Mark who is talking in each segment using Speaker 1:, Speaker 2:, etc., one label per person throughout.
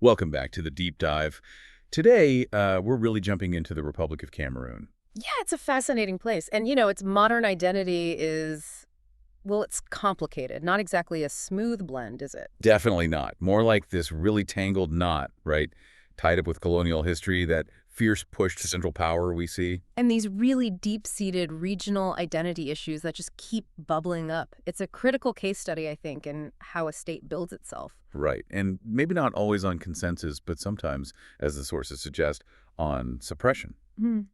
Speaker 1: Welcome back to the Deep Dive. Today, we're really jumping into the Republic of Cameroon.
Speaker 2: Yeah, it's a fascinating place. And, its modern identity is, well, it's complicated. Not exactly a smooth blend, is it?
Speaker 1: Definitely not. More like this really tangled knot, right? Tied up with colonial history, that fierce push to central power we see.
Speaker 2: And these really deep-seated regional identity issues that just keep bubbling up. It's a critical case study, I think, in how a state builds itself.
Speaker 1: Right. And maybe not always on consensus, but sometimes, as the sources suggest, on suppression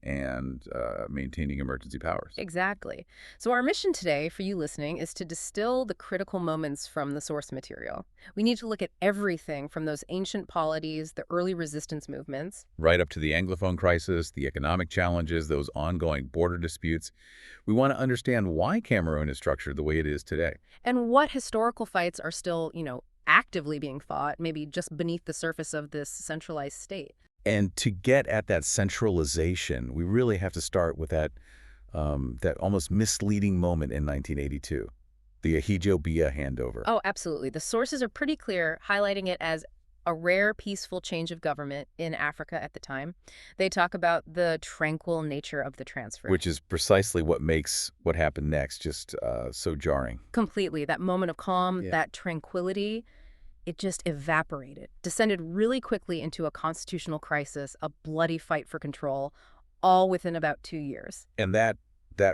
Speaker 1: and maintaining emergency powers.
Speaker 2: Exactly. So our mission today for you listening is to distill the critical moments from the source material. We need to look at everything from those ancient polities, the early resistance movements,
Speaker 1: Right up to the Anglophone crisis, the economic challenges, those ongoing border disputes. We want to understand why Cameroon is structured the way it is today.
Speaker 2: and what historical fights are still, actively being fought, maybe just beneath the surface of this centralized state.
Speaker 1: And to get at that centralization, we really have to start with that almost misleading moment in 1982, the Ahidjo-Biya handover.
Speaker 2: Oh, absolutely. The sources are pretty clear, highlighting it as a rare, peaceful change of government in Africa at the time. They talk about the tranquil nature of the transfer.
Speaker 1: Which is precisely what makes what happened next just so jarring.
Speaker 2: Completely. That moment of calm,
Speaker 1: Yeah.
Speaker 2: that tranquility, it just evaporated, descended really quickly into a constitutional crisis, a bloody fight for control, all within about 2 years.
Speaker 1: And that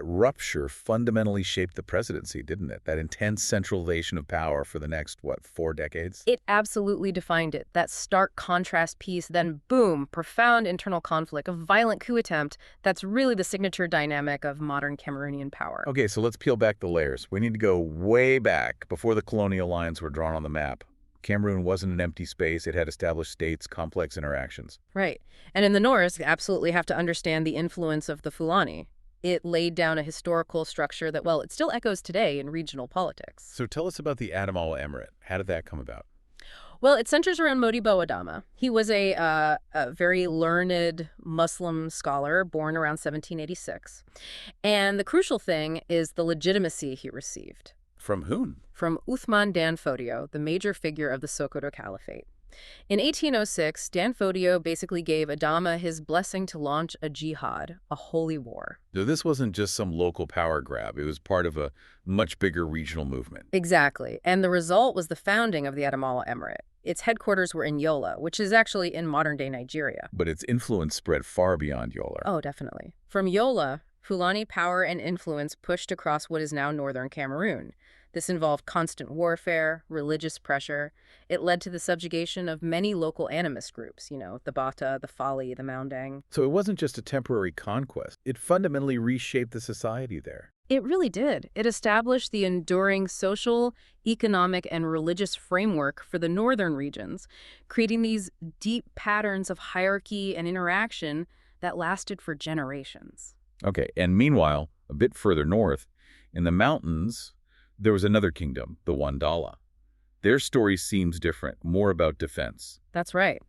Speaker 1: rupture fundamentally shaped the presidency, didn't it? That intense centralization of power for the next, 4 decades?
Speaker 2: It absolutely defined it. That stark contrast piece, then boom, profound internal conflict, a violent coup attempt. That's really the signature dynamic of modern Cameroonian power.
Speaker 1: Okay, so let's peel back the layers. We need to go way back before the colonial lines were drawn on the map. Cameroon wasn't an empty space. It had established states, complex interactions.
Speaker 2: Right. And in the North, you absolutely have to understand the influence of the Fulani. It laid down a historical structure that, well, it still echoes today in regional politics.
Speaker 1: So tell us about the Adamawa Emirate. How did that come about?
Speaker 2: Well, it centers around Modibo Adama. He was a very learned Muslim scholar born around 1786. And the crucial thing is the legitimacy he received
Speaker 1: From whom?
Speaker 2: from Uthman Dan Fodio, the major figure of the Sokoto Caliphate. In 1806, Dan Fodio basically gave Adama his blessing to launch a jihad, a holy war.
Speaker 1: So this wasn't just some local power grab. It was part of a much bigger regional movement.
Speaker 2: Exactly. And the result was the founding of the Adamawa Emirate. Its headquarters were in Yola, which is actually in modern-day Nigeria.
Speaker 1: But its influence spread far beyond Yola.
Speaker 2: Oh, definitely. From Yola, Fulani power and influence pushed across what is now northern Cameroon. This involved constant warfare, religious pressure. It led to the subjugation of many local animist groups, the Bata, the Fali, the Moundang.
Speaker 1: So it wasn't just a temporary conquest. It fundamentally reshaped the society there.
Speaker 2: It really did. It established the enduring social, economic, and religious framework for the northern regions, creating these deep patterns of hierarchy and interaction that lasted for generations.
Speaker 1: Okay, and meanwhile, a bit further north, in the mountains, there was another kingdom, the Wandala. Their story seems different, more about defense.
Speaker 2: That's right.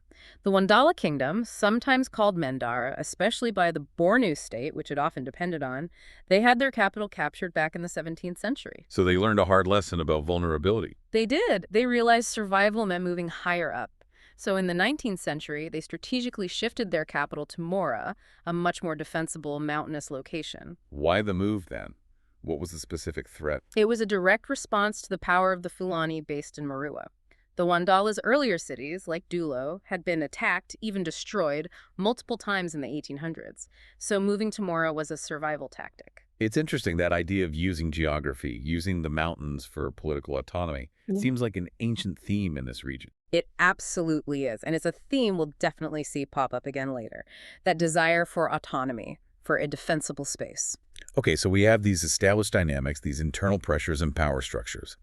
Speaker 2: The Wandala Kingdom, sometimes called Mendara, especially by the Bornu state, which it often depended on, they had their capital captured back in the 17th century.
Speaker 1: So they learned a hard lesson about vulnerability.
Speaker 2: They did. They realized survival meant moving higher up. So in the 19th century, they strategically shifted their capital to Mora, a much more defensible mountainous location.
Speaker 1: Why the move then? What was the specific threat?
Speaker 2: It was a direct response to the power of the Fulani based in Marua. The Wandala's earlier cities, like Dulo, had been attacked, even destroyed, multiple times in the 1800s. So moving to Mora was a survival tactic.
Speaker 1: It's interesting, that idea of using geography, using the mountains for political autonomy. It seems like an ancient theme in this region.
Speaker 2: It absolutely is. And it's a theme we'll definitely see pop up again later. That desire for autonomy, for a defensible space.
Speaker 1: Okay, so we have these established dynamics, these internal pressures and power structures.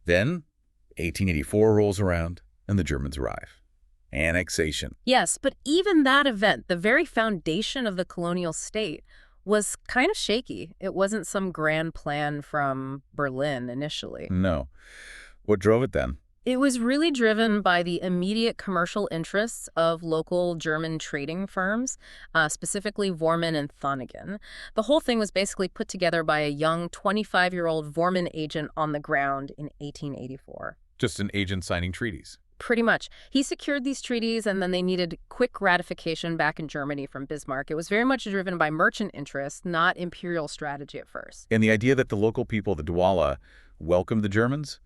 Speaker 1: Then 1884 rolls around and the Germans arrive. Annexation.
Speaker 2: Yes, but even that event, the very foundation of the colonial state, was kind of shaky. It wasn't some grand plan from Berlin initially.
Speaker 1: No. What drove it then?
Speaker 2: It was really driven by the immediate commercial interests of local German trading firms, specifically Vormann and Thonigen. The whole thing was basically put together by a young 25-year-old Vormann agent on the ground in 1884.
Speaker 1: Just an agent signing treaties.
Speaker 2: Pretty much. He secured these treaties, and then they needed quick ratification back in Germany from Bismarck. It was very much driven by merchant interests, not imperial strategy at first.
Speaker 1: And the idea that the local people, the Douala, welcomed the Germans,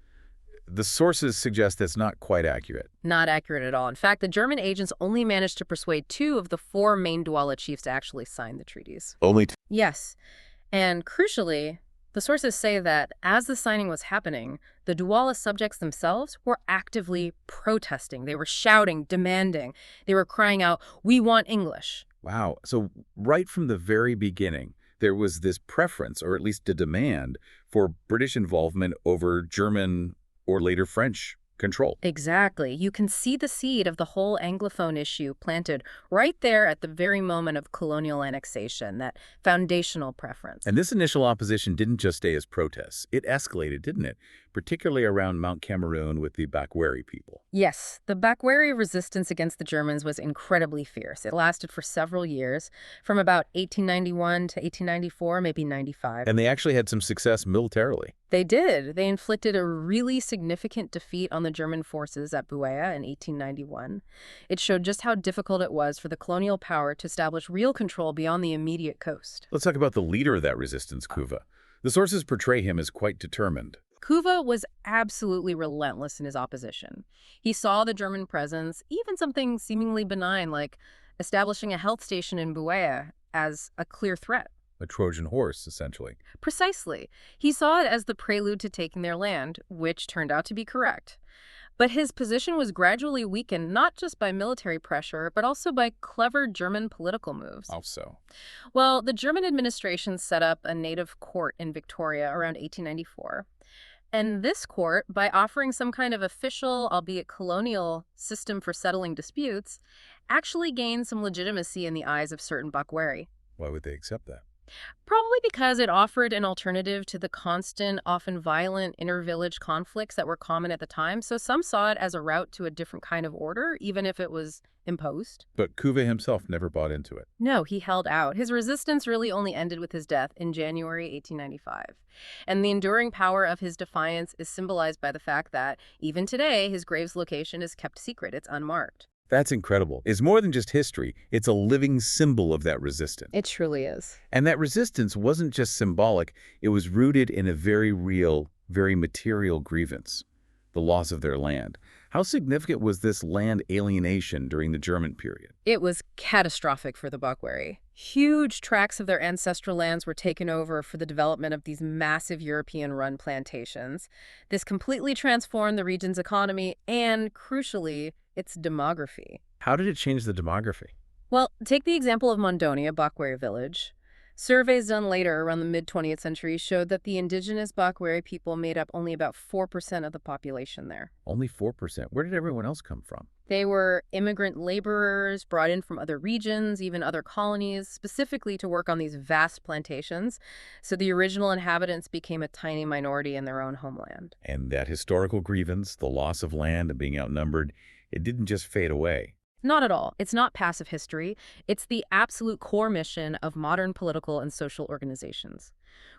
Speaker 1: the sources suggest that's not quite accurate.
Speaker 2: Not accurate at all. In fact, the German agents only managed to persuade 2 of the 4 main Douala chiefs to actually sign the treaties.
Speaker 1: Only
Speaker 2: Yes. And crucially, the sources say that as the signing was happening, the Douala subjects themselves were actively protesting. They were shouting, demanding. They were crying out, "We want English."
Speaker 1: Wow. So right from the very beginning, there was this preference, or at least a demand, for British involvement over German or later French control.
Speaker 2: Exactly. You can see the seed of the whole Anglophone issue planted right there at the very moment of colonial annexation, that foundational preference.
Speaker 1: And this initial opposition didn't just stay as protests. It escalated, didn't it? Particularly around Mount Cameroon with the Bakweri people.
Speaker 2: Yes, the Bakweri resistance against the Germans was incredibly fierce. It lasted for several years, from about 1891 to 1894, maybe 95.
Speaker 1: And they actually had some success militarily.
Speaker 2: They did. They inflicted a really significant defeat on the German forces at Buea in 1891. It showed just how difficult it was for the colonial power to establish real control beyond the immediate coast.
Speaker 1: Let's talk about the leader of that resistance, Kuva. The sources portray him as quite determined.
Speaker 2: Kuva was absolutely relentless in his opposition. He saw the German presence, even something seemingly benign like establishing a health station in Buea, as a clear threat.
Speaker 1: A Trojan horse, essentially.
Speaker 2: Precisely. He saw it as the prelude to taking their land, which turned out to be correct. But his position was gradually weakened not just by military pressure, but also by clever German political moves.
Speaker 1: How so?
Speaker 2: Well, the German administration set up a native court in Victoria around 1894. And this court, by offering some kind of official, albeit colonial, system for settling disputes, actually gained some legitimacy in the eyes of certain Bakweri.
Speaker 1: Why would they accept that?
Speaker 2: Probably because it offered an alternative to the constant, often violent inter-village conflicts that were common at the time, so some saw it as a route to a different kind of order, even if it was imposed.
Speaker 1: But Kuva himself never bought into it.
Speaker 2: No, he held out. His resistance really only ended with his death in January 1895. And the enduring power of his defiance is symbolized by the fact that, even today, his grave's location is kept secret. It's unmarked.
Speaker 1: That's incredible. It's more than just history. It's a living symbol of that resistance.
Speaker 2: It truly is.
Speaker 1: And that resistance wasn't just symbolic. It was rooted in a very real, very material grievance, the loss of their land. How significant was this land alienation during the German period?
Speaker 2: It was catastrophic for the Bakweri. Huge tracts of their ancestral lands were taken over for the development of these massive European-run plantations. This completely transformed the region's economy and, crucially, its demography.
Speaker 1: How did it change the demography?
Speaker 2: Well, take the example of Mondonia, Bakweri village. Surveys done later, around the mid-20th century, showed that the indigenous Bakweri people made up only about 4% of the population there.
Speaker 1: Only 4%. Where did everyone else come from?
Speaker 2: They were immigrant laborers brought in from other regions, even other colonies, specifically to work on these vast plantations. So the original inhabitants became a tiny minority in their own homeland.
Speaker 1: And that historical grievance, the loss of land and being outnumbered, it didn't just fade away.
Speaker 2: Not at all. It's not passive history. It's the absolute core mission of modern political and social organizations.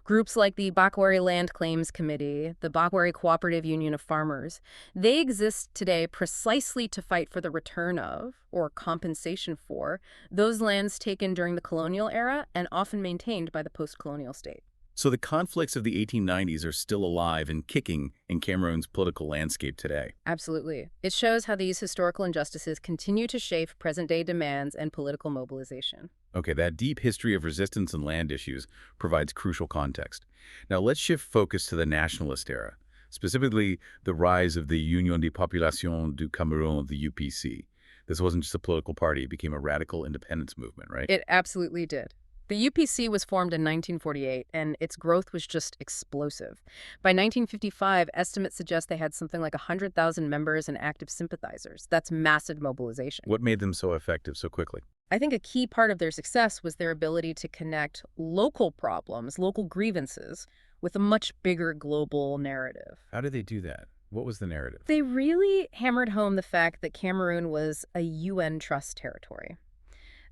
Speaker 2: Groups like the Bakweri Land Claims Committee, the Bakweri Cooperative Union of Farmers, they exist today precisely to fight for the return of, or compensation for, those lands taken during the colonial era and often maintained by the post-colonial state.
Speaker 1: So the conflicts of the 1890s are still alive and kicking in Cameroon's political landscape today.
Speaker 2: Absolutely. It shows how these historical injustices continue to shape present-day demands and political mobilization.
Speaker 1: Okay, that deep history of resistance and land issues provides crucial context. Now let's shift focus to the nationalist era, specifically the rise of the Union de Population du Cameroun, the UPC. This wasn't just a political party, it became a radical independence movement, right?
Speaker 2: It absolutely did. The UPC was formed in 1948, and its growth was just explosive. By 1955, estimates suggest they had something like 100,000 members and active sympathizers. That's massive mobilization.
Speaker 1: What made them so effective so quickly?
Speaker 2: I think a key part of their success was their ability to connect local problems, local grievances, with a much bigger global narrative.
Speaker 1: How did they do that? What was the narrative?
Speaker 2: They really hammered home the fact that Cameroon was a UN trust territory.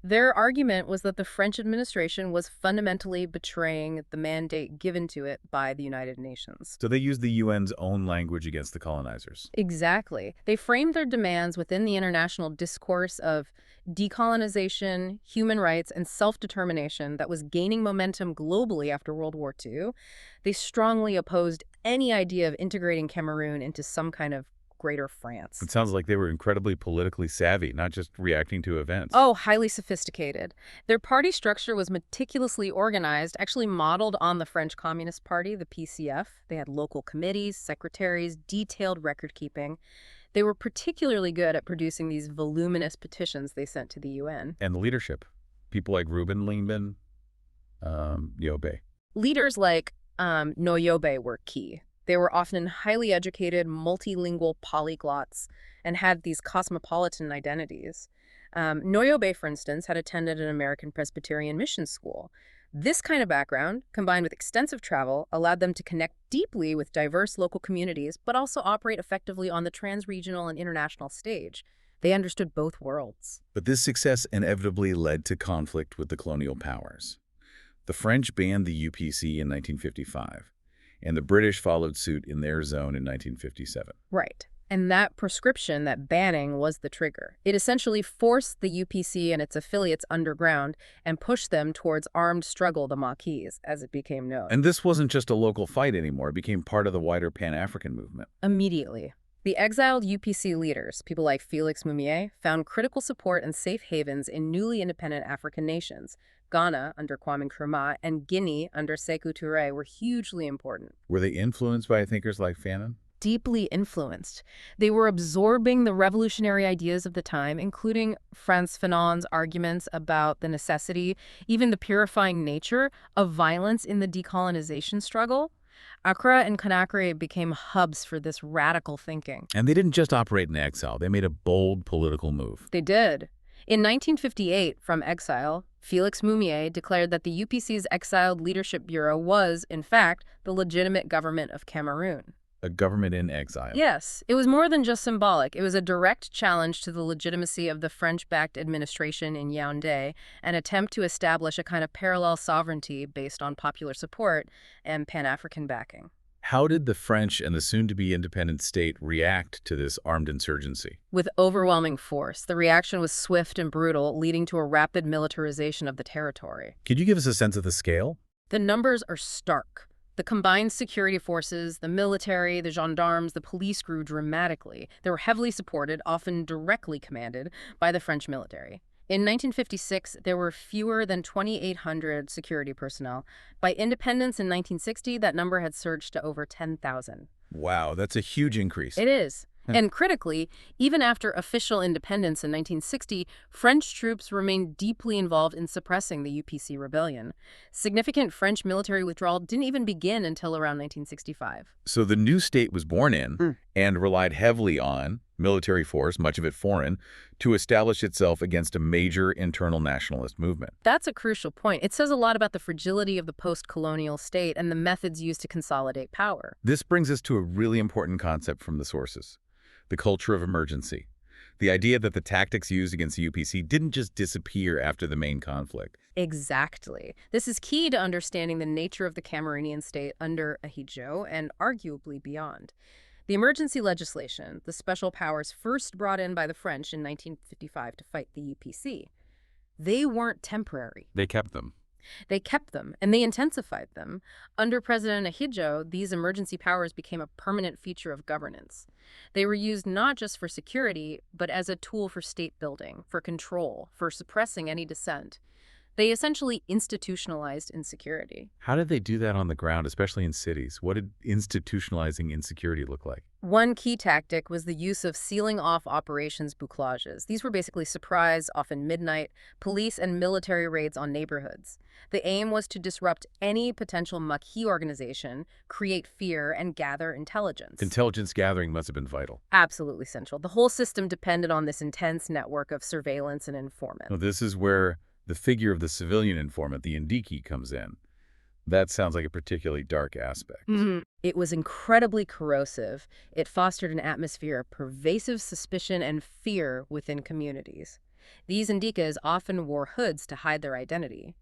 Speaker 2: Their argument was that the French administration was fundamentally betraying the mandate given to it by the United Nations.
Speaker 1: So they used the UN's own language against the colonizers.
Speaker 2: Exactly. They framed their demands within the international discourse of decolonization, human rights, and self-determination that was gaining momentum globally after World War II. They strongly opposed any idea of integrating Cameroon into some kind of greater France.
Speaker 1: It sounds like they were incredibly politically savvy, not just reacting to events.
Speaker 2: Oh, highly sophisticated. Their party structure was meticulously organized, actually modeled on the French Communist Party, the PCF. They had local committees, secretaries, detailed record keeping. They were particularly good at producing these voluminous petitions they sent to the UN.
Speaker 1: And the leadership. People like Ruben Lingben, Yobe.
Speaker 2: Leaders like Noyobe were key. They were often highly educated, multilingual polyglots and had these cosmopolitan identities. Noyobe, for instance, had attended an American Presbyterian mission school. This kind of background, combined with extensive travel, allowed them to connect deeply with diverse local communities, but also operate effectively on the trans-regional and international stage. They understood both worlds.
Speaker 1: But this success inevitably led to conflict with the colonial powers. The French banned the UPC in 1955, and the British followed suit in their zone in 1957.
Speaker 2: Right. And that prescription, that banning, was the trigger. It essentially forced the UPC and its affiliates underground and pushed them towards armed struggle, the Maquis, as it became known.
Speaker 1: And this wasn't just a local fight anymore. It became part of the wider Pan-African movement.
Speaker 2: Immediately. The exiled UPC leaders, people like Félix Moumié, found critical support and safe havens in newly independent African nations. Ghana, under Kwame Nkrumah, and Guinea, under Sékou Touré, were hugely important.
Speaker 1: Were they influenced by thinkers like Fanon?
Speaker 2: Deeply influenced. They were absorbing the revolutionary ideas of the time, including Frantz Fanon's arguments about the necessity, even the purifying nature, of violence in the decolonization struggle. Accra and Conakry became hubs for this radical thinking.
Speaker 1: And they didn't just operate in exile. They made a bold political move.
Speaker 2: They did. In 1958, from exile, Félix Moumié declared that the UPC's Exiled Leadership Bureau was, in fact, the legitimate government of Cameroon.
Speaker 1: A government in exile.
Speaker 2: Yes, it was more than just symbolic. It was a direct challenge to the legitimacy of the French-backed administration in Yaoundé, an attempt to establish a kind of parallel sovereignty based on popular support and Pan-African backing.
Speaker 1: How did the French and the soon-to-be independent state react to this armed insurgency?
Speaker 2: With overwhelming force, the reaction was swift and brutal, leading to a rapid militarization of the territory.
Speaker 1: Could you give us a sense of the scale?
Speaker 2: The numbers are stark. The combined security forces, the military, the gendarmes, the police grew dramatically. They were heavily supported, often directly commanded, by the French military. In 1956, there were fewer than 2,800 security personnel. By independence in 1960, that number had surged to over 10,000.
Speaker 1: Wow, that's a huge increase.
Speaker 2: It is. And critically, even after official independence in 1960, French troops remained deeply involved in suppressing the UPC rebellion. Significant French military withdrawal didn't even begin until around 1965.
Speaker 1: So the new state was born in and relied heavily on military force, much of it foreign, to establish itself against a major internal nationalist movement.
Speaker 2: That's a crucial point. It says a lot about the fragility of the post-colonial state and the methods used to consolidate power.
Speaker 1: This brings us to a really important concept from the sources. The culture of emergency. The idea that the tactics used against the UPC didn't just disappear after the main conflict.
Speaker 2: Exactly. This is key to understanding the nature of the Cameroonian state under Ahidjo and arguably beyond. The emergency legislation, the special powers first brought in by the French in 1955 to fight the UPC, they weren't temporary.
Speaker 1: They kept them.
Speaker 2: They kept them, and they intensified them. Under President Ahidjo, these emergency powers became a permanent feature of governance. They were used not just for security, but as a tool for state building, for control, for suppressing any dissent. They essentially institutionalized insecurity.
Speaker 1: How did they do that on the ground, especially in cities? What did institutionalizing insecurity look like?
Speaker 2: One key tactic was the use of sealing off operations bouclages. These were basically surprise, often midnight, police and military raids on neighborhoods. The aim was to disrupt any potential Maquis organization, create fear, and gather intelligence.
Speaker 1: Intelligence gathering must have been vital.
Speaker 2: Absolutely central. The whole system depended on this intense network of surveillance and informant.
Speaker 1: Now, this is where the figure of the civilian informant, the Indiki, comes in. That sounds like a particularly dark aspect.
Speaker 2: It was incredibly corrosive. It fostered an atmosphere of pervasive suspicion and fear within communities. These Indikas often wore hoods to hide their identity.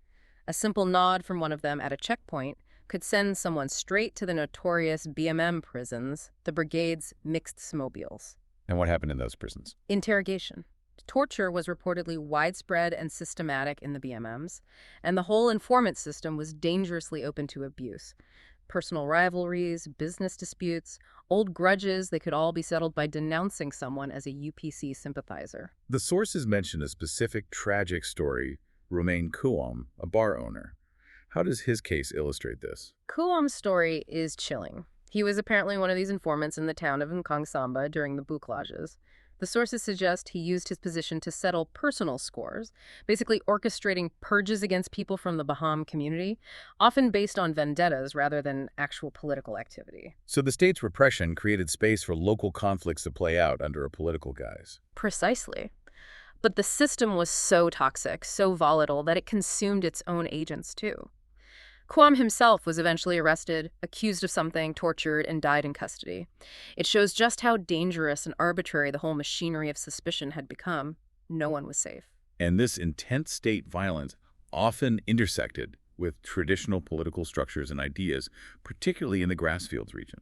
Speaker 2: A simple nod from one of them at a checkpoint could send someone straight to the notorious BMM prisons, the brigade's mixed mobiles.
Speaker 1: And what happened in those prisons?
Speaker 2: Interrogation. Torture was reportedly widespread and systematic in the BMMs, and the whole informant system was dangerously open to abuse. Personal rivalries, business disputes, old grudges, they could all be settled by denouncing someone as a UPC sympathizer.
Speaker 1: The sources mention a specific tragic story, Romain Kouam, a bar owner. How does his case illustrate this?
Speaker 2: Kouam's story is chilling. He was apparently one of these informants in the town of Nkongsamba during the bouclages. The sources suggest he used his position to settle personal scores, basically orchestrating purges against people from the Baham community, often based on vendettas rather than actual political activity.
Speaker 1: So the state's repression created space for local conflicts to play out under a political guise.
Speaker 2: Precisely. But the system was so toxic, so volatile, that it consumed its own agents too. Kouam himself was eventually arrested, accused of something, tortured, and died in custody. It shows just how dangerous and arbitrary the whole machinery of suspicion had become. No one was safe.
Speaker 1: And this intense state violence often intersected with traditional political structures and ideas, particularly in the Grassfields region.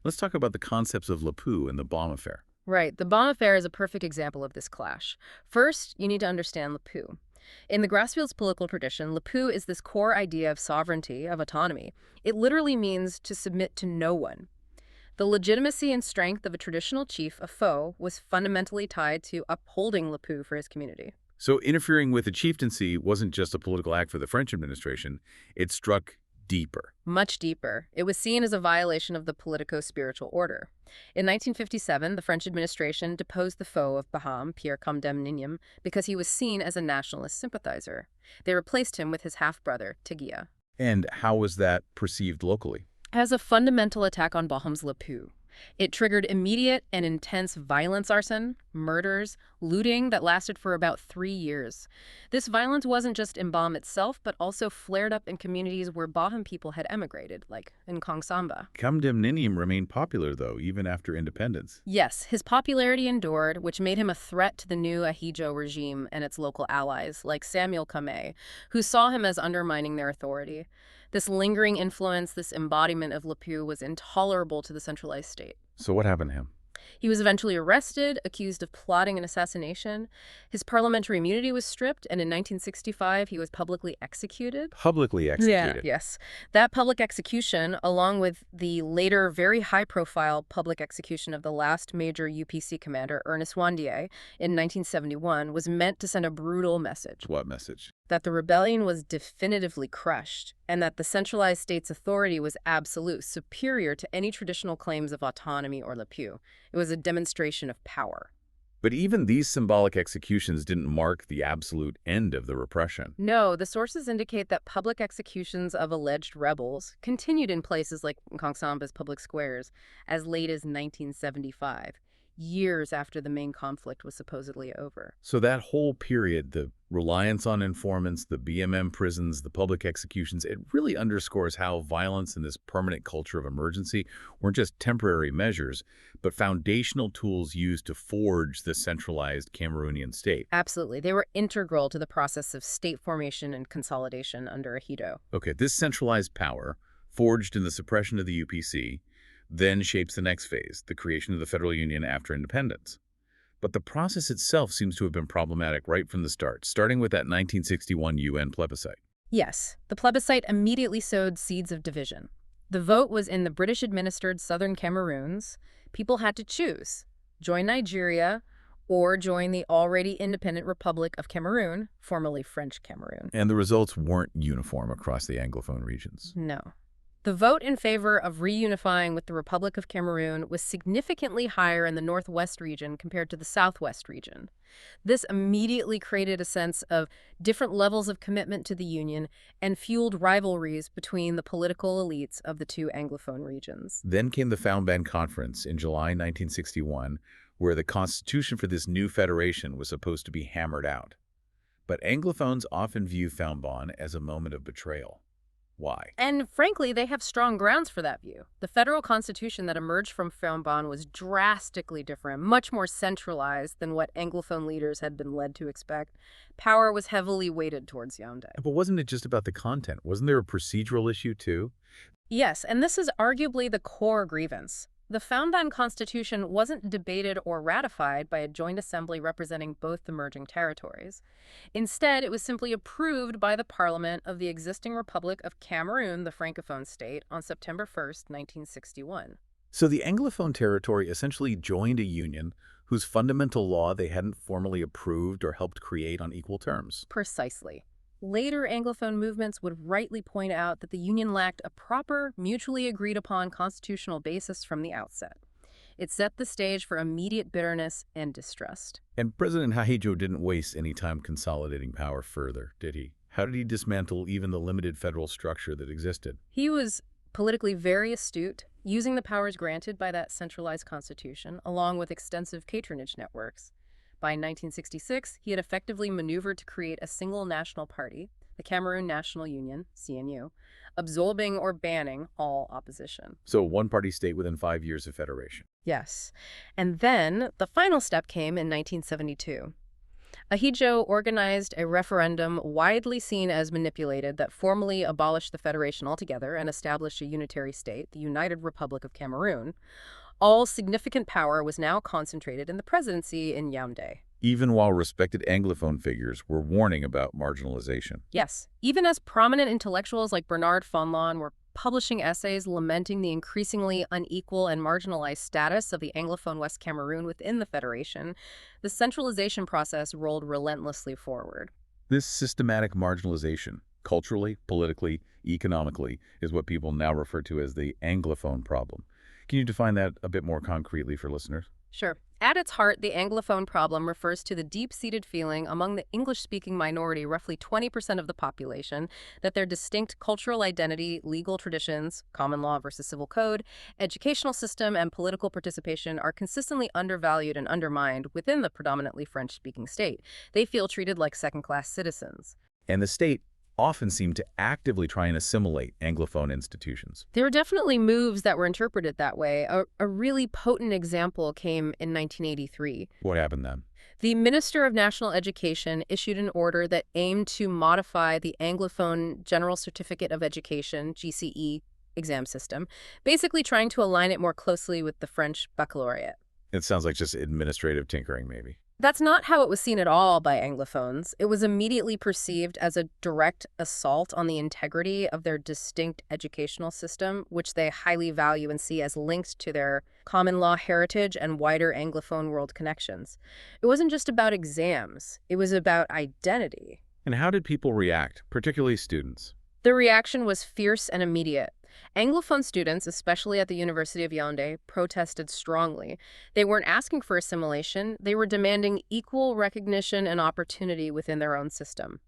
Speaker 1: Let's talk about the concepts of Lapu and the bomb affair.
Speaker 2: Right, the bomb affair is a perfect example of this clash. First, you need to understand Lapu. In the Grassfields political tradition, Lapu is this core idea of sovereignty, of autonomy. It literally means to submit to no one. The legitimacy and strength of a traditional chief, a foe, was fundamentally tied to upholding Lapu for his community.
Speaker 1: So interfering with the chieftaincy wasn't just a political act for the French administration, it struck deeper.
Speaker 2: Much deeper. It was seen as a violation of the politico-spiritual order. In 1957, the French administration deposed the foe of Baham, Pierre Comdem because he was seen as a nationalist sympathizer. They replaced him with his half-brother, Tegia.
Speaker 1: And how was that perceived locally?
Speaker 2: As a fundamental attack on Baham's Lapu. It triggered immediate and intense violence arson, murders, looting that lasted for about 3 years. This violence wasn't just in Baham itself, but also flared up in communities where Baham people had emigrated, like in Nkongsamba.
Speaker 1: Comdem remained popular, though, even after independence.
Speaker 2: Yes, his popularity endured, which made him a threat to the new Ahijo regime and its local allies, like Samuel Kame, who saw him as undermining their authority. This lingering influence, this embodiment of Lapu, was intolerable to the centralized state.
Speaker 1: So what happened to him?
Speaker 2: He was eventually arrested, accused of plotting an assassination. His parliamentary immunity was stripped, and in 1965, he was publicly executed.
Speaker 1: Publicly executed?
Speaker 2: Yes. That public execution, along with the later very high-profile public execution of the last major UPC commander, Ernest Wandier, in 1971, was meant to send a brutal message.
Speaker 1: What message?
Speaker 2: That the rebellion was definitively crushed, and that the centralized state's authority was absolute, superior to any traditional claims of autonomy or Lapu. It was a demonstration of power.
Speaker 1: But even these symbolic executions didn't mark the absolute end of the repression.
Speaker 2: No, the sources indicate that public executions of alleged rebels continued in places like Nkongsamba's public squares as late as 1975, years after the main conflict was supposedly over.
Speaker 1: So that whole period, the reliance on informants, the BMM prisons, the public executions, it really underscores how violence and this permanent culture of emergency weren't just temporary measures, but foundational tools used to forge the centralized Cameroonian state.
Speaker 2: Absolutely. They were integral to the process of state formation and consolidation under Ahido.
Speaker 1: Okay, this centralized power, forged in the suppression of the UPC, then shapes the next phase, the creation of the Federal Union after independence. But the process itself seems to have been problematic right from the start, starting with that 1961 UN plebiscite.
Speaker 2: Yes, the plebiscite immediately sowed seeds of division. The vote was in the British-administered southern Cameroons. People had to choose: join Nigeria or join the already independent Republic of Cameroon, formerly French Cameroon.
Speaker 1: And the results weren't uniform across the Anglophone regions.
Speaker 2: No. The vote in favor of reunifying with the Republic of Cameroon was significantly higher in the Northwest region compared to the Southwest region. This immediately created a sense of different levels of commitment to the Union and fueled rivalries between the political elites of the two Anglophone regions.
Speaker 1: Then came the Foundban Conference in July 1961, where the constitution for this new federation was supposed to be hammered out. But Anglophones often view Foundban as a moment of betrayal. Why?
Speaker 2: And frankly, they have strong grounds for that view. The federal constitution that emerged from Fourbon was drastically different, much more centralized than what Anglophone leaders had been led to expect. Power was heavily weighted towards Yaoundé.
Speaker 1: But wasn't it just about the content? Wasn't there a procedural issue too?
Speaker 2: Yes, and this is arguably the core grievance. The Fourbon Constitution wasn't debated or ratified by a joint assembly representing both the merging territories. Instead, it was simply approved by the parliament of the existing Republic of Cameroon, the Francophone state, on September 1st, 1961.
Speaker 1: So the Anglophone territory essentially joined a union whose fundamental law they hadn't formally approved or helped create on equal terms.
Speaker 2: Precisely. Later Anglophone movements would rightly point out that the Union lacked a proper, mutually agreed-upon constitutional basis from the outset. It set the stage for immediate bitterness and distrust.
Speaker 1: And President Hahijo didn't waste any time consolidating power further, did he? How did he dismantle even the limited federal structure that existed?
Speaker 2: He was politically very astute, using the powers granted by that centralized constitution, along with extensive patronage networks. By 1966, he had effectively maneuvered to create a single national party, the Cameroon National Union, CNU, absorbing or banning all opposition.
Speaker 1: So a one-party state within 5 years of federation.
Speaker 2: Yes. And then the final step came in 1972. Ahijo organized a referendum widely seen as manipulated that formally abolished the federation altogether and established a unitary state, the United Republic of Cameroon. All significant power was now concentrated in the presidency in Yaoundé.
Speaker 1: Even while respected Anglophone figures were warning about marginalization.
Speaker 2: Yes, even as prominent intellectuals like Bernard Fonlon were publishing essays lamenting the increasingly unequal and marginalized status of the Anglophone West Cameroon within the Federation, the centralization process rolled relentlessly forward.
Speaker 1: This systematic marginalization, culturally, politically, economically, is what people now refer to as the Anglophone problem. Can you define that a bit more concretely for listeners?
Speaker 2: Sure. At its heart, the Anglophone problem refers to the deep-seated feeling among the English-speaking minority, roughly 20% of the population, that their distinct cultural identity, legal traditions, common law versus civil code, educational system, and political participation are consistently undervalued and undermined within the predominantly French-speaking state. They feel treated like second-class citizens.
Speaker 1: And the state often seemed to actively try and assimilate Anglophone institutions.
Speaker 2: There were definitely moves that were interpreted that way. A really potent example came in 1983.
Speaker 1: What happened then?
Speaker 2: The Minister of National Education issued an order that aimed to modify the Anglophone General Certificate of Education, GCE, exam system, basically trying to align it more closely with the French baccalaureate.
Speaker 1: It sounds like just administrative tinkering, maybe.
Speaker 2: That's not how it was seen at all by Anglophones. It was immediately perceived as a direct assault on the integrity of their distinct educational system, which they highly value and see as linked to their common law heritage and wider Anglophone world connections. It wasn't just about exams. It was about identity.
Speaker 1: And how did people react, particularly students?
Speaker 2: The reaction was fierce and immediate. Anglophone students, especially at the University of Yaoundé, protested strongly. They weren't asking for assimilation. They were demanding equal recognition and opportunity within their own system.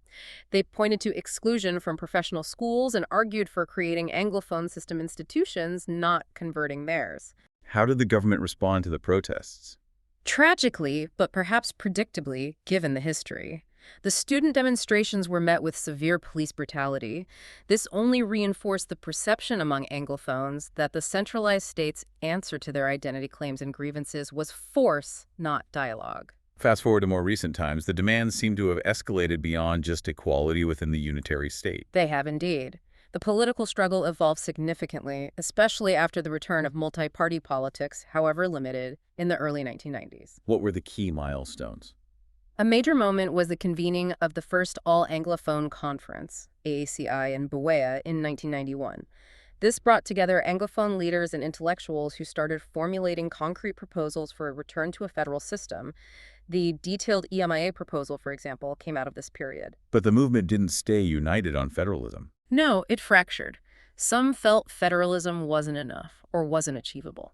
Speaker 2: They pointed to exclusion from professional schools and argued for creating Anglophone system institutions, not converting theirs.
Speaker 1: How did the government respond to the protests?
Speaker 2: Tragically, but perhaps predictably, given the history, the student demonstrations were met with severe police brutality. This only reinforced the perception among Anglophones that the centralized state's answer to their identity claims and grievances was force, not dialogue.
Speaker 1: Fast forward to more recent times, the demands seem to have escalated beyond just equality within the unitary state.
Speaker 2: They have indeed. The political struggle evolved significantly, especially after the return of multi-party politics, however limited, in the early 1990s.
Speaker 1: What were the key milestones?
Speaker 2: A major moment was the convening of the first All-Anglophone Conference, AACI, in Buea in 1991. This brought together Anglophone leaders and intellectuals who started formulating concrete proposals for a return to a federal system. The detailed EMIA proposal, for example, came out of this period.
Speaker 1: But the movement didn't stay united on federalism.
Speaker 2: No, it fractured. Some felt federalism wasn't enough or wasn't achievable.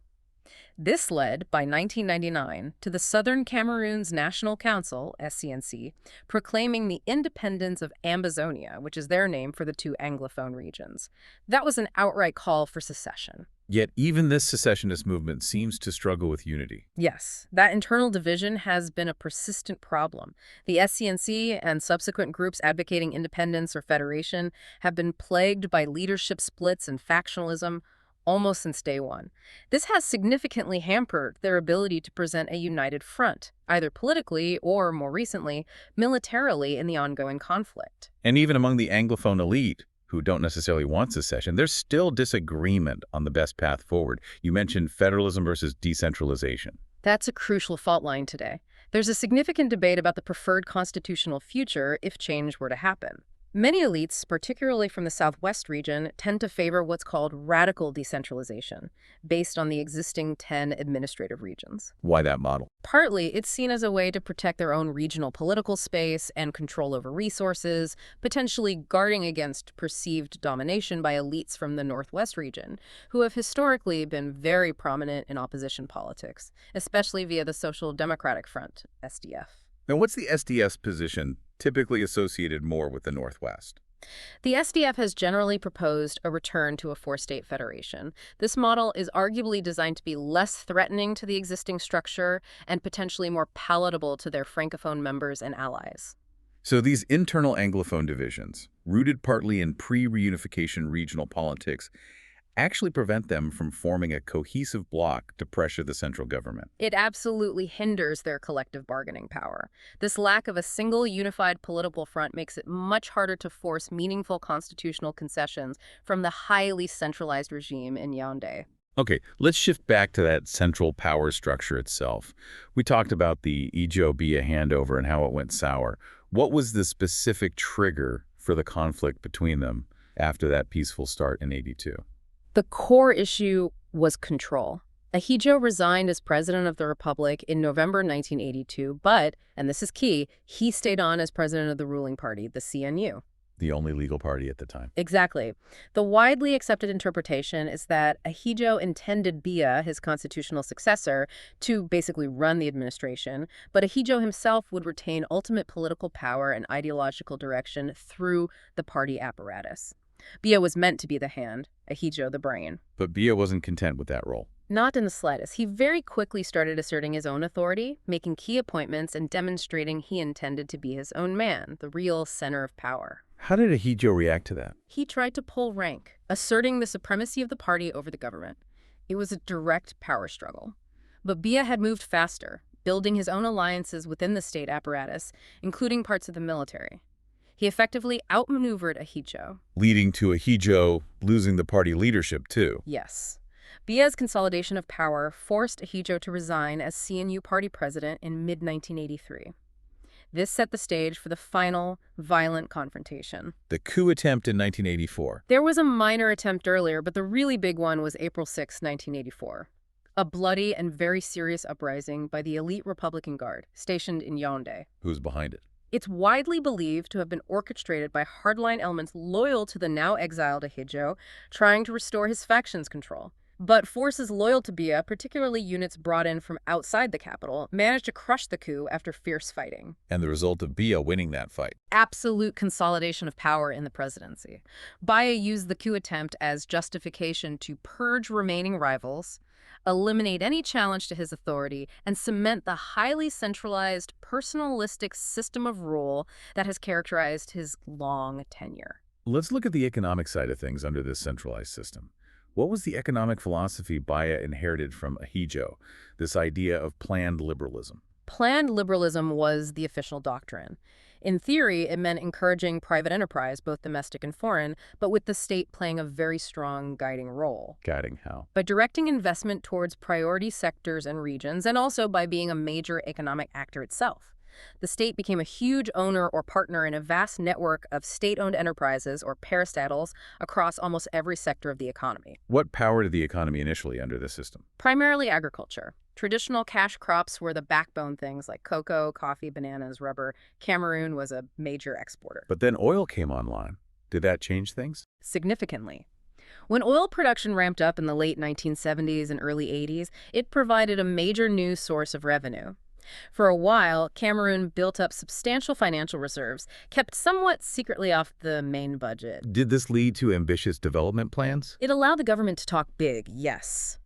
Speaker 2: This led, by 1999, to the Southern Cameroon's National Council, SCNC, proclaiming the independence of Ambazonia, which is their name for the two Anglophone regions. That was an outright call for secession.
Speaker 1: Yet even this secessionist movement seems to struggle with unity.
Speaker 2: Yes, that internal division has been a persistent problem. The SCNC and subsequent groups advocating independence or federation have been plagued by leadership splits and factionalism almost since day one. This has significantly hampered their ability to present a united front, either politically or, more recently, militarily in the ongoing conflict.
Speaker 1: And even among the Anglophone elite, who don't necessarily want secession, there's still disagreement on the best path forward. You mentioned federalism versus decentralization.
Speaker 2: That's a crucial fault line today. There's a significant debate about the preferred constitutional future if change were to happen. Many elites, particularly from the Southwest region, tend to favor what's called radical decentralization, based on the existing 10 administrative regions.
Speaker 1: Why that model?
Speaker 2: Partly, it's seen as a way to protect their own regional political space and control over resources, potentially guarding against perceived domination by elites from the Northwest region, who have historically been very prominent in opposition politics, especially via the Social Democratic Front, SDF.
Speaker 1: Now, what's the SDF's position typically associated more with the Northwest?
Speaker 2: The SDF has generally proposed a return to a four-state federation. This model is arguably designed to be less threatening to the existing structure and potentially more palatable to their Francophone members and allies.
Speaker 1: So these internal Anglophone divisions, rooted partly in pre-reunification regional politics, actually prevent them from forming a cohesive bloc to pressure the central government.
Speaker 2: It absolutely hinders their collective bargaining power. This lack of a single unified political front makes it much harder to force meaningful constitutional concessions from the highly centralized regime in Yaoundé.
Speaker 1: Okay, let's shift back to that central power structure itself. We talked about the Ijo-Bia handover and how it went sour. What was the specific trigger for the conflict between them after that peaceful start in '82?
Speaker 2: The core issue was control. Ahidjo resigned as president of the republic in November 1982, but, and this is key, he stayed on as president of the ruling party, the CNU.
Speaker 1: The only legal party at the time.
Speaker 2: Exactly. The widely accepted interpretation is that Ahidjo intended Bia, his constitutional successor, to basically run the administration, but Ahidjo himself would retain ultimate political power and ideological direction through the party apparatus. Bia was meant to be the hand, Ahidjo the brain.
Speaker 1: But Bia wasn't content with that role.
Speaker 2: Not in the slightest. He very quickly started asserting his own authority, making key appointments and demonstrating he intended to be his own man, the real center of power.
Speaker 1: How did Ahidjo react to that?
Speaker 2: He tried to pull rank, asserting the supremacy of the party over the government. It was a direct power struggle. But Bia had moved faster, building his own alliances within the state apparatus, including parts of the military. He effectively outmaneuvered Ahidjo.
Speaker 1: Leading to Ahidjo losing the party leadership, too.
Speaker 2: Yes. Bia's consolidation of power forced Ahidjo to resign as CNU party president in mid-1983. This set the stage for the final, violent confrontation.
Speaker 1: The coup attempt in 1984.
Speaker 2: There was a minor attempt earlier, but the really big one was April 6, 1984. A bloody and very serious uprising by the elite Republican Guard, stationed in Yaoundé.
Speaker 1: Who's behind it?
Speaker 2: It's widely believed to have been orchestrated by hardline elements loyal to the now exiled Ahidjo, trying to restore his faction's control. But forces loyal to Bia, particularly units brought in from outside the capital, managed to crush the coup after fierce fighting.
Speaker 1: And the result of Bia winning that fight.
Speaker 2: Absolute consolidation of power in the presidency. Bia used the coup attempt as justification to purge remaining rivals, eliminate any challenge to his authority, and cement the highly centralized, personalistic system of rule that has characterized his long tenure.
Speaker 1: Let's look at the economic side of things under this centralized system. What was the economic philosophy Bia inherited from Ahidjo, this idea of planned liberalism?
Speaker 2: Planned liberalism was the official doctrine. In theory, it meant encouraging private enterprise, both domestic and foreign, but with the state playing a very strong guiding role.
Speaker 1: Guiding how?
Speaker 2: By directing investment towards priority sectors and regions, and also by being a major economic actor itself. The state became a huge owner or partner in a vast network of state-owned enterprises or parastatals across almost every sector of the economy.
Speaker 1: What powered the economy initially under this system?
Speaker 2: Primarily agriculture. Traditional cash crops were the backbone things like cocoa, coffee, bananas, rubber. Cameroon was a major exporter.
Speaker 1: But then oil came online. Did that change things?
Speaker 2: Significantly. When oil production ramped up in the late 1970s and early 80s, it provided a major new source of revenue. For a while, Cameroon built up substantial financial reserves, kept somewhat secretly off the main budget.
Speaker 1: Did this lead to ambitious development plans?
Speaker 2: It allowed the government to talk big, yes.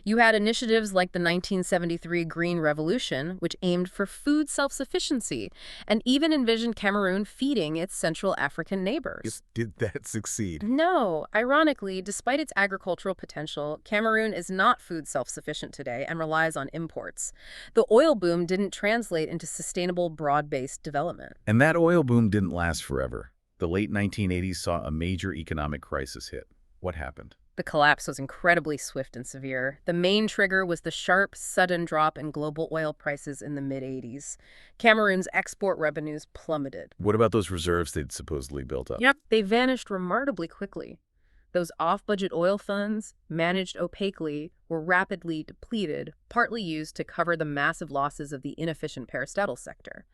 Speaker 2: You had initiatives like the 1973 Green Revolution, which aimed for food self-sufficiency, and even envisioned Cameroon feeding its Central African neighbors.
Speaker 1: Did that succeed?
Speaker 2: No, ironically, despite its agricultural potential, Cameroon is not food self-sufficient today and relies on imports. The oil boom didn't translate into sustainable, broad-based development.
Speaker 1: And that oil boom didn't last forever. The late 1980s saw a major economic crisis hit. What happened?
Speaker 2: The collapse was incredibly swift and severe. The main trigger was the sharp, sudden drop in global oil prices in the mid-80s. Cameroon's export revenues plummeted.
Speaker 1: What about those reserves they'd supposedly built up?
Speaker 2: Yep, they vanished remarkably quickly. Those off-budget oil funds, managed opaquely, were rapidly depleted, partly used to cover the massive losses of the inefficient parastatal sector.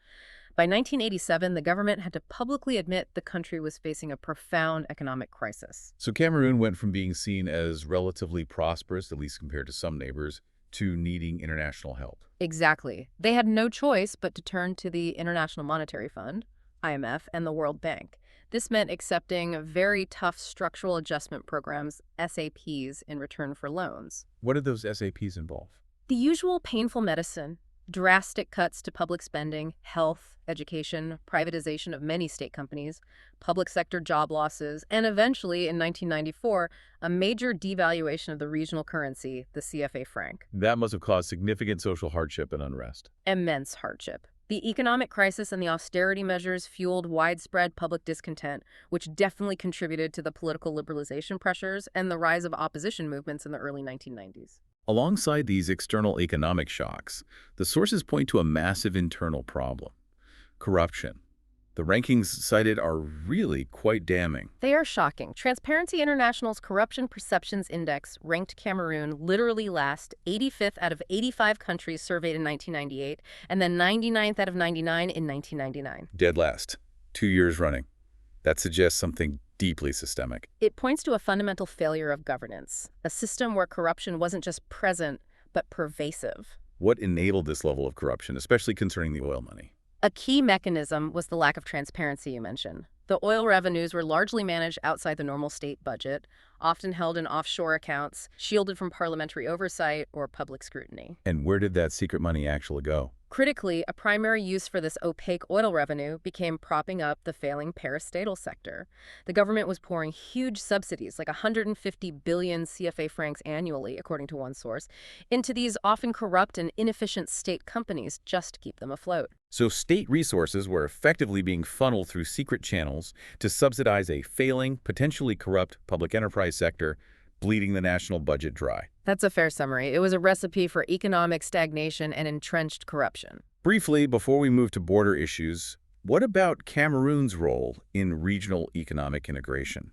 Speaker 2: By 1987, the government had to publicly admit the country was facing a profound economic crisis.
Speaker 1: So Cameroon went from being seen as relatively prosperous, at least compared to some neighbors, to needing international help.
Speaker 2: Exactly. They had no choice but to turn to the International Monetary Fund, IMF, and the World Bank. This meant accepting very tough structural adjustment programs, SAPs, in return for loans.
Speaker 1: What did those SAPs involve?
Speaker 2: The usual painful medicine, drastic cuts to public spending, health, education, privatization of many state companies, public sector job losses, and eventually, in 1994, a major devaluation of the regional currency, the CFA franc.
Speaker 1: That must have caused significant social hardship and unrest.
Speaker 2: Immense hardship. The economic crisis and the austerity measures fueled widespread public discontent, which definitely contributed to the political liberalization pressures and the rise of opposition movements in the early 1990s.
Speaker 1: Alongside these external economic shocks, the sources point to a massive internal problem: corruption. The rankings cited are really quite damning.
Speaker 2: They are shocking. Transparency International's Corruption Perceptions Index ranked Cameroon literally last, 85th out of 85 countries surveyed in 1998, and then 99th out of 99 in 1999.
Speaker 1: Dead last. 2 years running. That suggests something deeply systemic.
Speaker 2: It points to a fundamental failure of governance, a system where corruption wasn't just present, but pervasive.
Speaker 1: What enabled this level of corruption, especially concerning the oil money?
Speaker 2: A key mechanism was the lack of transparency you mentioned. The oil revenues were largely managed outside the normal state budget, often held in offshore accounts, shielded from parliamentary oversight or public scrutiny.
Speaker 1: And where did that secret money actually go?
Speaker 2: Critically, a primary use for this opaque oil revenue became propping up the failing parastatal sector. The government was pouring huge subsidies, like 150 billion CFA francs annually, according to one source, into these often corrupt and inefficient state companies just to keep them afloat.
Speaker 1: So state resources were effectively being funneled through secret channels to subsidize a failing, potentially corrupt public enterprise sector, bleeding the national budget dry.
Speaker 2: That's a fair summary. It was a recipe for economic stagnation and entrenched corruption.
Speaker 1: Briefly, before we move to border issues, what about Cameroon's role in regional economic integration?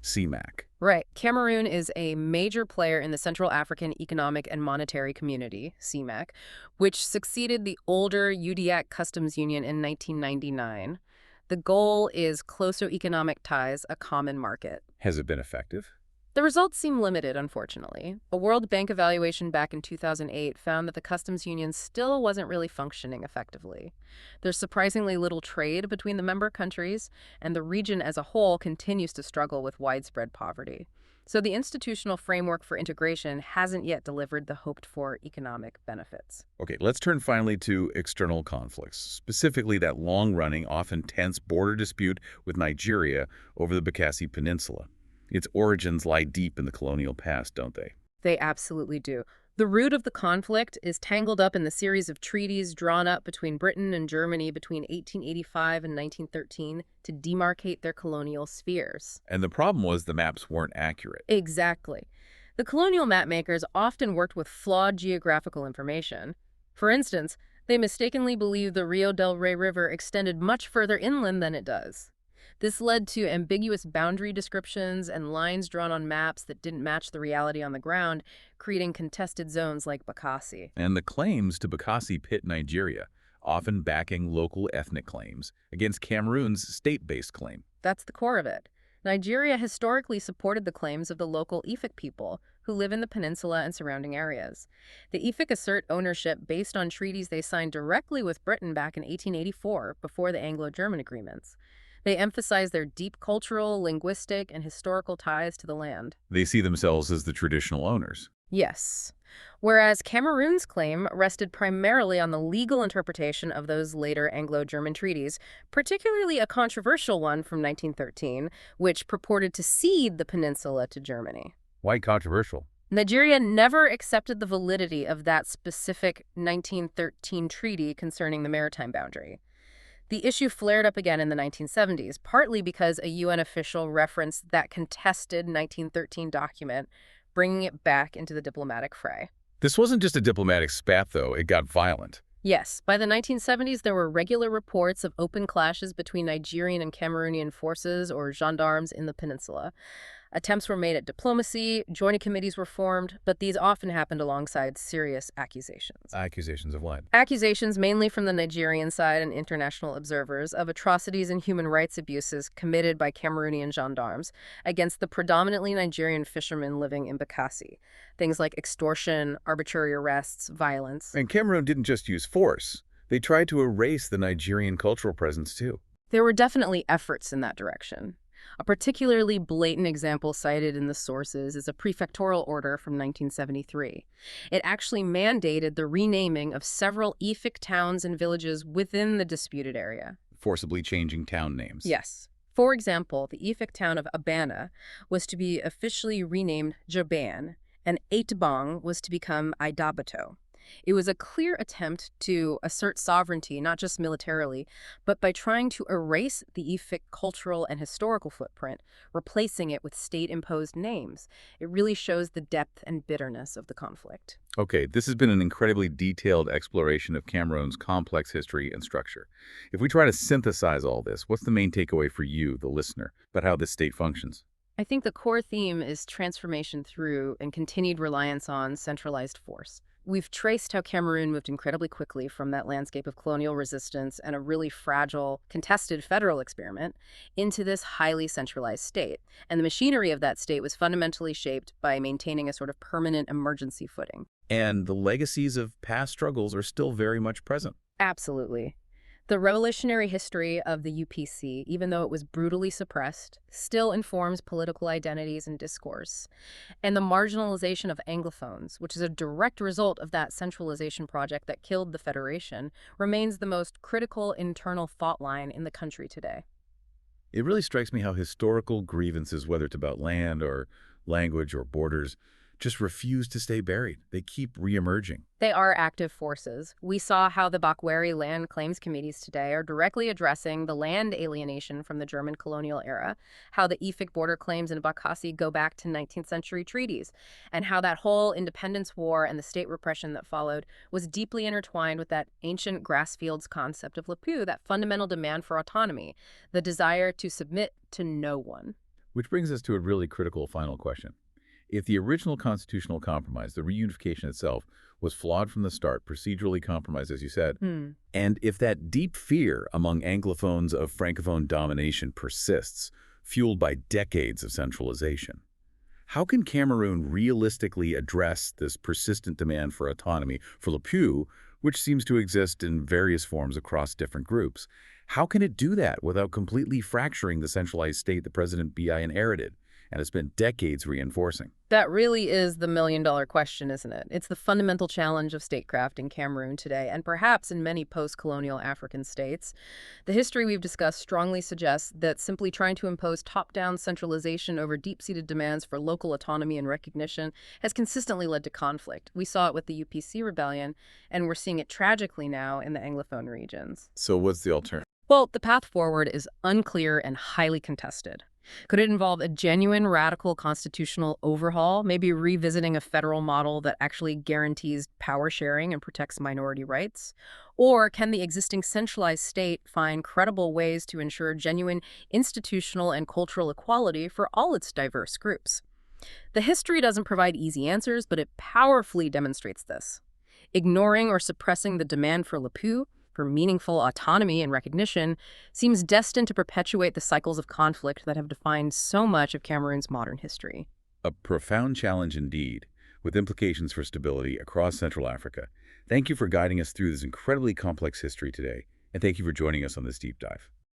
Speaker 1: CEMAC.
Speaker 2: Right. Cameroon is a major player in the Central African Economic and Monetary Community, CEMAC, which succeeded the older UDAC Customs Union in 1999. The goal is closer economic ties, a common market.
Speaker 1: Has it been effective?
Speaker 2: The results seem limited, unfortunately. A World Bank evaluation back in 2008 found that the customs union still wasn't really functioning effectively. There's surprisingly little trade between the member countries, and the region as a whole continues to struggle with widespread poverty. So the institutional framework for integration hasn't yet delivered the hoped-for economic benefits.
Speaker 1: Okay, let's turn finally to external conflicts, specifically that long-running, often tense border dispute with Nigeria over the Bakassi Peninsula. Its origins lie deep in the colonial past, don't they?
Speaker 2: They absolutely do. The root of the conflict is tangled up in the series of treaties drawn up between Britain and Germany between 1885 and 1913 to demarcate their colonial spheres.
Speaker 1: And the problem was the maps weren't accurate.
Speaker 2: Exactly. The colonial mapmakers often worked with flawed geographical information. For instance, they mistakenly believed the Rio del Rey River extended much further inland than it does. This led to ambiguous boundary descriptions and lines drawn on maps that didn't match the reality on the ground, creating contested zones like Bakassi.
Speaker 1: And the claims to Bakassi pit Nigeria, often backing local ethnic claims against Cameroon's state-based claim.
Speaker 2: That's the core of it. Nigeria historically supported the claims of the local Efik people who live in the peninsula and surrounding areas. The Efik assert ownership based on treaties they signed directly with Britain back in 1884 before the Anglo-German agreements. They emphasize their deep cultural, linguistic, and historical ties to the land.
Speaker 1: They see themselves as the traditional owners.
Speaker 2: Yes. Whereas Cameroon's claim rested primarily on the legal interpretation of those later Anglo-German treaties, particularly a controversial one from 1913, which purported to cede the peninsula to Germany.
Speaker 1: Why controversial?
Speaker 2: Nigeria never accepted the validity of that specific 1913 treaty concerning the maritime boundary. The issue flared up again in the 1970s, partly because a UN official referenced that contested 1913 document, bringing it back into the diplomatic fray.
Speaker 1: This wasn't just a diplomatic spat, though. It got violent.
Speaker 2: Yes, by the 1970s, there were regular reports of open clashes between Nigerian and Cameroonian forces or gendarmes in the peninsula. Attempts were made at diplomacy, joint committees were formed, but these often happened alongside serious accusations.
Speaker 1: Accusations of what?
Speaker 2: Accusations mainly from the Nigerian side and international observers of atrocities and human rights abuses committed by Cameroonian gendarmes against the predominantly Nigerian fishermen living in Bakassi. Things like extortion, arbitrary arrests, violence.
Speaker 1: And Cameroon didn't just use force. They tried to erase the Nigerian cultural presence, too.
Speaker 2: There were definitely efforts in that direction. A particularly blatant example cited in the sources is a prefectural order from 1973. It actually mandated the renaming of several Efik towns and villages within the disputed area.
Speaker 1: Forcibly changing town names.
Speaker 2: Yes. For example, the Efik town of Abana was to be officially renamed Jaban, and Eitbong was to become Idabato. It was a clear attempt to assert sovereignty, not just militarily, but by trying to erase the Efik cultural and historical footprint, replacing it with state-imposed names. It really shows the depth and bitterness of the conflict.
Speaker 1: Okay, this has been an incredibly detailed exploration of Cameroon's complex history and structure. If we try to synthesize all this, what's the main takeaway for you, the listener, about how this state functions?
Speaker 2: I think the core theme is transformation through and continued reliance on centralized force. We've traced how Cameroon moved incredibly quickly from that landscape of colonial resistance and a really fragile, contested federal experiment into this highly centralized state. And the machinery of that state was fundamentally shaped by maintaining a sort of permanent emergency footing.
Speaker 1: And the legacies of past struggles are still very much present.
Speaker 2: Absolutely. The revolutionary history of the UPC, even though it was brutally suppressed, still informs political identities and discourse. And the marginalization of Anglophones, which is a direct result of that centralization project that killed the Federation, remains the most critical internal thought line in the country today.
Speaker 1: It really strikes me how historical grievances, whether it's about land or language or borders, just refuse to stay buried. They keep reemerging.
Speaker 2: They are active forces. We saw how the Bakweri land claims committees today are directly addressing the land alienation from the German colonial era, how the Efik border claims in Bakassi go back to 19th century treaties, and how that whole independence war and the state repression that followed was deeply intertwined with that ancient grassfields concept of Lepu, that fundamental demand for autonomy, the desire to submit to no one.
Speaker 1: Which brings us to a really critical final question. If the original constitutional compromise, the reunification itself, was flawed from the start, procedurally compromised, as you said, and if that deep fear among Anglophones of Francophone domination persists, fueled by decades of centralization, how can Cameroon realistically address this persistent demand for autonomy for Lepu, which seems to exist in various forms across different groups? How can it do that without completely fracturing the centralized state that President Bi inherited and has spent decades reinforcing?
Speaker 2: That really is the million-dollar question, isn't it? It's the fundamental challenge of statecraft in Cameroon today, and perhaps in many post-colonial African states. The history we've discussed strongly suggests that simply trying to impose top-down centralization over deep-seated demands for local autonomy and recognition has consistently led to conflict. We saw it with the UPC rebellion, and we're seeing it tragically now in the Anglophone regions.
Speaker 1: So what's the alternative?
Speaker 2: Well, the path forward is unclear and highly contested. Could it involve a genuine radical constitutional overhaul, maybe revisiting a federal model that actually guarantees power sharing and protects minority rights? Or can the existing centralized state find credible ways to ensure genuine institutional and cultural equality for all its diverse groups? The history doesn't provide easy answers, but it powerfully demonstrates this. Ignoring or suppressing the demand for Lepu for meaningful autonomy and recognition, seems destined to perpetuate the cycles of conflict that have defined so much of Cameroon's modern history.
Speaker 1: A profound challenge indeed, with implications for stability across Central Africa. Thank you for guiding us through this incredibly complex history today, and thank you for joining us on this deep dive.